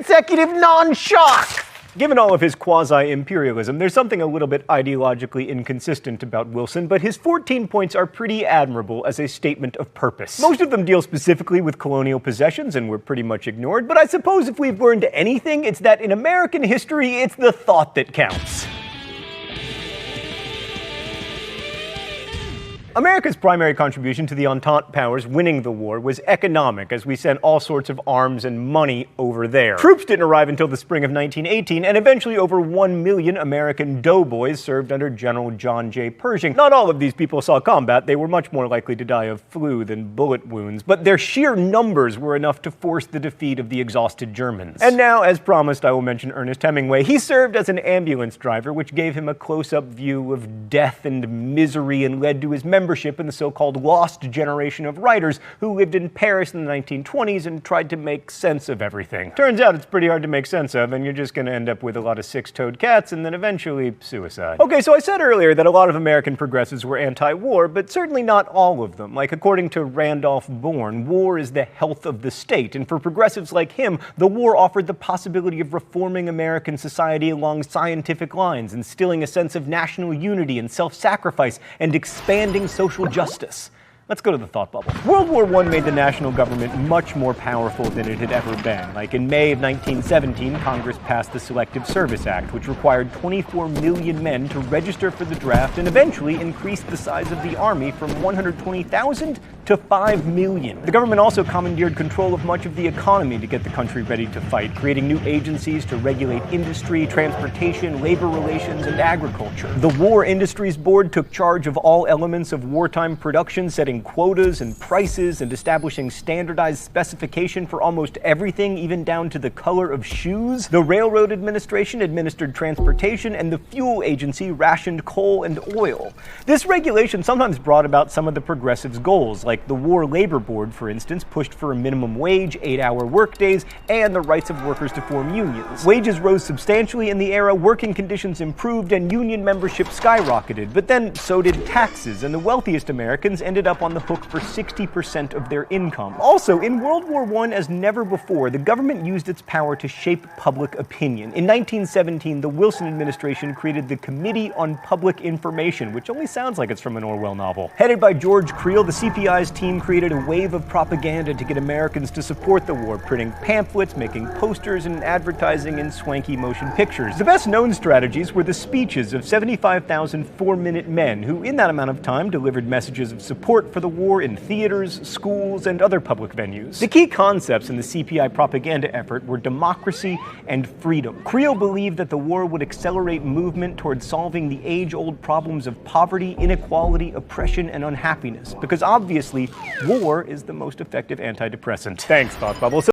consecutive non-shock. Given all of his quasi-imperialism, there's something a little bit ideologically inconsistent about Wilson, but his 14 points are pretty admirable as a statement of purpose. Most of them deal specifically with colonial possessions and were pretty much ignored, but I suppose if we've learned anything, it's that in American history, it's the thought that counts. America's primary contribution to the Entente powers winning the war was economic, as we sent all sorts of arms and money over there. Troops didn't arrive until the spring of 1918, and eventually over 1 million American doughboys served under General John J. Pershing. Not all of these people saw combat. They were much more likely to die of flu than bullet wounds, but their sheer numbers were enough to force the defeat of the exhausted Germans. And now, as promised, I will mention Ernest Hemingway. He served as an ambulance driver, which gave him a close-up view of death and misery and led to his membership in the so-called lost generation of writers who lived in Paris in the 1920s and tried to make sense of everything. Turns out it's pretty hard to make sense of, and you're just going to end up with a lot of six-toed cats and then eventually suicide. Okay, so I said earlier that a lot of American progressives were anti-war, but certainly not all of them. Like, according to Randolph Bourne, war is the health of the state, and for progressives like him, the war offered the possibility of reforming American society along scientific lines, instilling a sense of national unity and self-sacrifice, and expanding social justice. Let's go to the thought bubble. World War I made the national government much more powerful than it had ever been. Like in May of 1917, Congress passed the Selective Service Act, which required 24 million men to register for the draft and eventually increased the size of the army from 120,000 to 5 million. The government also commandeered control of much of the economy to get the country ready to fight, creating new agencies to regulate industry, transportation, labor relations, and agriculture. The War Industries Board took charge of all elements of wartime production, setting quotas and prices and establishing standardized specification for almost everything, even down to the color of shoes. The Railroad Administration administered transportation, and the Fuel Agency rationed coal and oil. This regulation sometimes brought about some of the progressives' goals, like the War Labor Board, for instance, pushed for a minimum wage, 8-hour workdays, and the rights of workers to form unions. Wages rose substantially in the era, working conditions improved, and union membership skyrocketed, but then so did taxes, and the wealthiest Americans ended up on the hook for 60% of their income. Also, in World War I, as never before, the government used its power to shape public opinion. In 1917, the Wilson administration created the Committee on Public Information, which only sounds like it's from an Orwell novel. Headed by George Creel, the CPI's team created a wave of propaganda to get Americans to support the war, printing pamphlets, making posters, and advertising in swanky motion pictures. The best-known strategies were the speeches of 75,000 four-minute men who, in that amount of time, delivered messages of support for the war in theaters, schools, and other public venues. The key concepts in the CPI propaganda effort were democracy and freedom. Creel believed that the war would accelerate movement towards solving the age-old problems of poverty, inequality, oppression, and unhappiness, because obviously, war is the most effective antidepressant. Thanks, Thought Bubble.